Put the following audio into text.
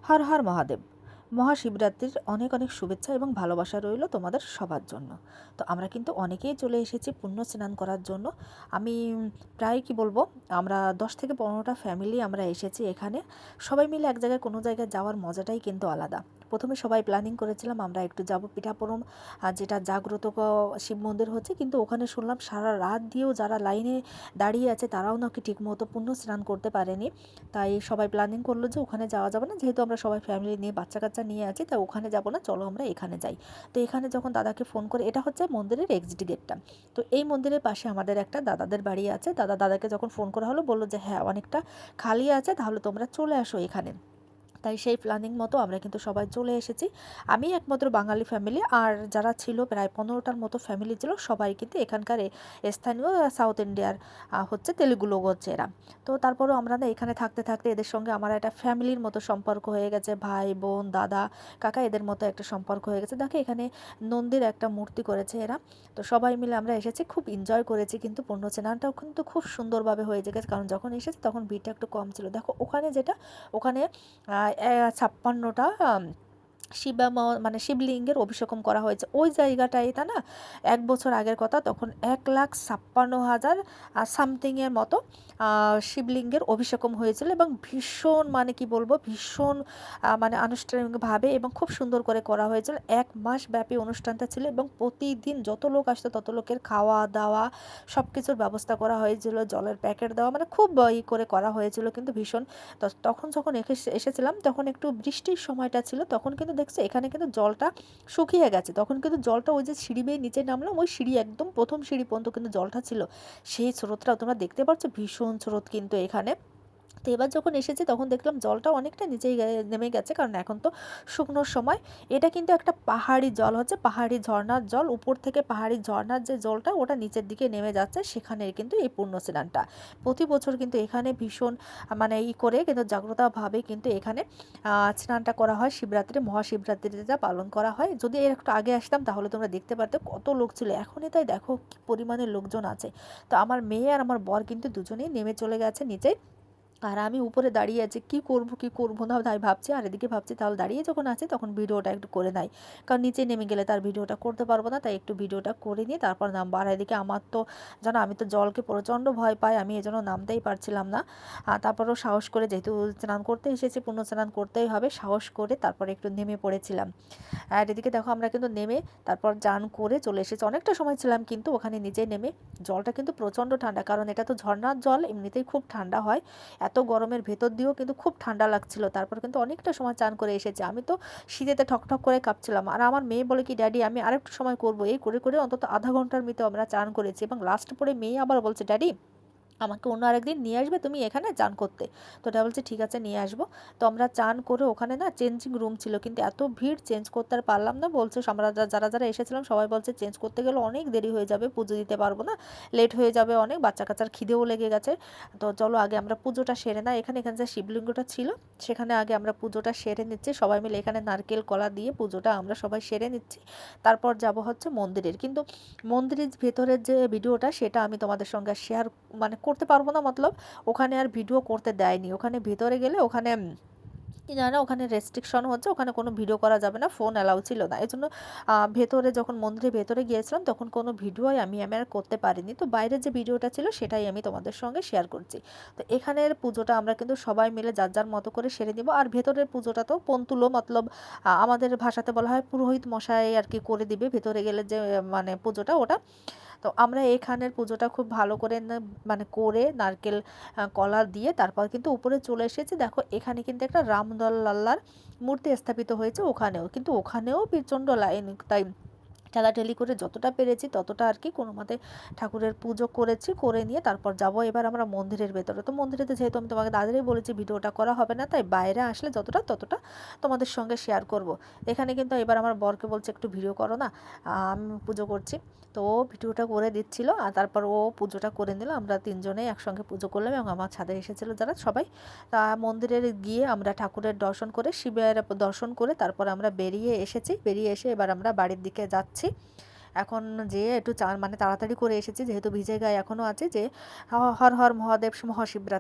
হর হর মহাদেব। মহাশিবরাত্রির অনেক অনেক শুভেচ্ছা এবং ভালোবাসা রইল তোমাদের সবার জন্য। তো আমরা কিন্তু অনেকেই চলে এসেছি পুণ্য স্নান করার জন্য। আমি প্রায় কি বলবো, আমরা 10 থেকে 15টা ফ্যামিলি আমরা এসেছি এখানে। সবাই মিলে এক জায়গায় কোনো জায়গায় যাওয়ার মজাটাই কিন্তু আলাদা। প্রথমে সবাই প্ল্যানিং করেছিলাম আমরা একটু যাব পিঠাপুরম, যেটা জাগ্রত শিব মন্দির হচ্ছে, কিন্তু ওখানে শুনলাম সারা রাত দিয়েও যারা লাইনে দাঁড়িয়ে আছে তারাও নাকি ঠিকমতো পুণ্য স্নান করতে পারেনি। তাই সবাই প্ল্যানিং করলো যে ওখানে যাওয়া যাবে না, যেহেতু আমরা সবাই ফ্যামিলি নিয়ে বাচ্চা কাচ্চা নিয়ে আছি, তাই ওখানে যাবো না, চলো আমরা এখানে যাই। তো এখানে যখন দাদাকে ফোন করে, এটা হচ্ছে মন্দিরের এক্সিট গেটটা। তো এই মন্দিরের পাশে আমাদের একটা দাদাদের বাড়ি আছে। দাদাকে যখন ফোন করা হলো, বললো যে হ্যাঁ অনেকটা খালি আছে, তাহলে তোমরা চলে আসো এখানে। তাই সেই প্ল্যানিং মতো আমরা কিন্তু সবাই চলে এসেছি। আমি একমাত্র বাঙালি ফ্যামিলি, আর যারা ছিল প্রায় 15টার মতো ফ্যামিলি ছিল, সবাই কিন্তু এখানকার স্থানীয় সাউথ ইন্ডিয়ার, হচ্ছে তেলুগু লোক হচ্ছে এরা। তো তারপরেও আমরা না এখানে থাকতে থাকতে এদের সঙ্গে আমার একটা ফ্যামিলির মতো সম্পর্ক হয়ে গেছে, ভাই বোন দাদা কাকা এদের মতো একটা সম্পর্ক হয়ে গেছে। দেখো এখানে নন্দীর একটা মূর্তি করেছে এরা। তো সবাই মিলে আমরা এসেছি, খুব এনজয় করেছি, কিন্তু পুণ্য স্নানটাও কিন্তু খুব সুন্দরভাবে হয়ে গেছে, কারণ যখন এসেছি তখন ভিড়টা একটু কম ছিল। দেখো ওখানে যেটা, ওখানে 56টা মানে শিবলিঙ্গের অভিষেকম করা হয়েছে ওই জায়গাটা। এটা না 1 বছর আগের কথা, তখন 1,56,000 সামথিংয়ের মতো শিবলিঙ্গের অভিষেকম হয়েছিল, এবং ভীষণ মানে কি বলবো, ভীষণ মানে আনুষ্ঠানিকভাবে এবং খুব সুন্দর করে করা হয়েছিল। 1 মাস ব্যাপী অনুষ্ঠানটা ছিল, এবং প্রতিদিন যত লোক আসতো তত লোকের খাওয়া দাওয়া সব কিছুর ব্যবস্থা করা হয়েছিল, জলের প্যাকেট দেওয়া, মানে খুব করে করা হয়েছিল কিন্তু ভীষণ। তখন যখন এসেছিলাম তখন একটু বৃষ্টির সময়টা ছিল, তখন কিন্তু দেখছি এখানে কিন্তু জলটা শুকিয়ে গেছে। তখন কিন্তু জলটা ওই যে সিঁড়ি বেয়ে নিচে নামলাম, ওই সিঁড়ি একদম প্রথম সিঁড়ি পর্যন্ত কিন্তু জলটা ছিল। সেই স্রোতটাও তোমরা দেখতে পাচ্ছ, ভীষণ স্রোত কিন্তু এখানে। তো এবার যখন এসেছি তখন দেখলাম জলটা অনেকটা নিচেই নেমে গেছে, কারণ এখন তো শুকনোর সময়। এটা কিন্তু একটা পাহাড়ি জল হচ্ছে, পাহাড়ি ঝর্ণার জল, উপর থেকে পাহাড়ি ঝর্ণার যে জলটা ওটা নিচের দিকে নেমে যাচ্ছে, সেখানে কিন্তু এই পুণ্য স্নানটা প্রতি বছর কিন্তু এখানে ভীষণ মানে করে কিন্তু জাগ্রতভাবে কিন্তু এখানে স্নানটা করা হয়। শিবরাত্রি মহাশিবরাত্রিটা পালন করা হয়। যদি এর একটু আগে আসতাম তাহলে তোমরা দেখতে পারতে কত লোক ছিল, এখনই তাই দেখো কি পরিমাণে লোকজন আছে। তো আমার মেয়ে আর আমার বর কিন্তু দুজনেই নেমে চলে গেছে নিচে, আর আমি উপরে দাঁড়িয়ে আছি, কি করবো না তাই ভাবছি। আর এদিকে ভাবছি তাহলে দাঁড়িয়ে যখন আছে তখন ভিডিওটা একটু করে নাই, কারণ নিচে নেমে গেলে তার ভিডিওটা করতে পারবো না, তাই একটু ভিডিওটা করে নিয়ে তারপর নামবো। আর এদিকে আমার তো জানো আমি তো জলকে প্রচণ্ড ভয় পাই, আমি এজন্য নামতেই পারছিলাম না। আর তারপরেও সাহস করে, যেহেতু স্নান করতে এসেছি পুণ্য স্নান করতেই হবে, সাহস করে তারপরে একটু নেমে পড়েছিলাম। আর এদিকে দেখো আমরা কিন্তু নেমে তারপর চান করে চলে এসেছি। অনেকটা সময় ছিলাম কিন্তু ওখানে নিচে নেমে। জলটা কিন্তু প্রচণ্ড ঠান্ডা, কারণ এটা তো ঝর্ণার জল, এমনিতেই খুব ঠান্ডা হয়। এত গরমের ভেতর দিয়েও কিন্তু খুব ঠান্ডা লাগছিল। তারপর কিন্তু অনেকটা সময় চান করে এসেছি। আমি তো শীতেতে ঠকঠক করে কাঁপছিলাম, আর আমার মেয়ে বলে কি ড্যাডি আমি আরেকটু সময় করবো, এই করে করে অন্তত আধা ঘন্টার মতো আমরা চান করেছি। এবং লাস্ট পরে মেয়ে আবার বলছে ড্যাডি আমাকে অন্য আরেকদিন নিয়ে আসবে তুমি এখানে চান করতে। তো ওটা বলছে ঠিক আছে নিয়ে আসবো। তো আমরা চান করে ওখানে না চেঞ্জিং রুম ছিল, কিন্তু এত ভিড় চেঞ্জ করতে আর পারলাম না। বলছে আমরা যারা যারা এসেছিলাম সবাই বলছে চেঞ্জ করতে গেলে অনেক দেরি হয়ে যাবে, পুজো দিতে পারবো না, লেট হয়ে যাবে অনেক, বাচ্চা কাচ্চার খিদেও লেগে গেছে। তো চলো আগে আমরা পুজোটা সেরে না, এখানে এখানে যে শিবলিঙ্গটা ছিল সেখানে আগে আমরা পুজোটা সেরে নিচ্ছি সবাই মিলে। এখানে নারকেল কলা দিয়ে পুজোটা আমরা সবাই সেরে নিচ্ছি। তারপর যাব হচ্ছে মন্দিরের, কিন্তু মন্দিরের ভেতরের যে ভিডিওটা সেটা আমি তোমাদের সঙ্গে শেয়ার মানে করতে পারবো না, মতলব ওখানে আর ভিডিও করতে দেয়নি। ওখানে ভিতরে গেলে ওখানে কি জানি না, ওখানে রেস্ট্রিকশন হচ্ছে, ওখানে কোনো ভিডিও করা যাবে না, ফোন অ্যালাউ ছিল না। এই জন্য ভেতরে যখন মন্দিরের ভেতরে গিয়েছিলাম তখন কোনো ভিডিওই আমি আর করতে পারিনি। তো বাইরের যে ভিডিওটা ছিল সেটাই আমি তোমাদের সঙ্গে শেয়ার করছি। তো এখানের পুজোটা আমরা কিন্তু সবাই মিলে যার যার মতো করে সেরে নিব। আর ভেতরের পুজোটা তো পন্তুলো, মতলব আমাদের ভাষাতে বলা হয় পুরোহিত মশাই আর কি করে দিবে ভেতরে গেলে যে মানে পুজোটা ওটা। তো আমরা এখানের পুজোটা খুব ভালো করে মানে করে নারকেল কলা দিয়ে তারপর কিন্তু উপরে চলে এসেছি। দেখো এখানে কিন্তু একটা রামদল লাল্লার মূর্তি স্থাপিত হয়েছে, ওখানেও কিন্তু ওখানেও প্রচণ্ড লাইন। তাই ঠেলাঠেলি করে যতটা পেরেছি ততটা আর কি কোনো মতে ঠাকুরের পুজো করেছি, করে নিয়ে তারপর যাব এবার আমরা মন্দিরের ভেতরে। তো মন্দিরেতে যেহেতু আমি তোমাকে দাদারই বলেছি ভিডিওটা করা হবে না, তাই বাইরে আসলে যতটা ততটা তোমাদের সঙ্গে শেয়ার করব। এখানে কিন্তু এবার আমার বরকে বলছে একটু ভিডিও করো না, আমি পুজো করছি। তো ও ভিডিওটা করে দিচ্ছিল, আর তারপর ও পুজোটা করে নিল। আমরা তিনজনেই একসঙ্গে পুজো করলাম, এবং আমার ছাদে এসেছিলো যারা সবাই। তা মন্দিরের গিয়ে আমরা ঠাকুরের দর্শন করে শিবের দর্শন করে তারপর আমরা বেরিয়ে এসেছি। বেরিয়ে এসে এবার আমরা বাড়ির দিকে যাচ্ছি। এখন যে একটু মানে তাড়াতাড়ি করে এসেছি, যেহেতু ভিজে গায়ে এখনও আছে, যে হর হর মহাদেব মহাশিবরাত্রি।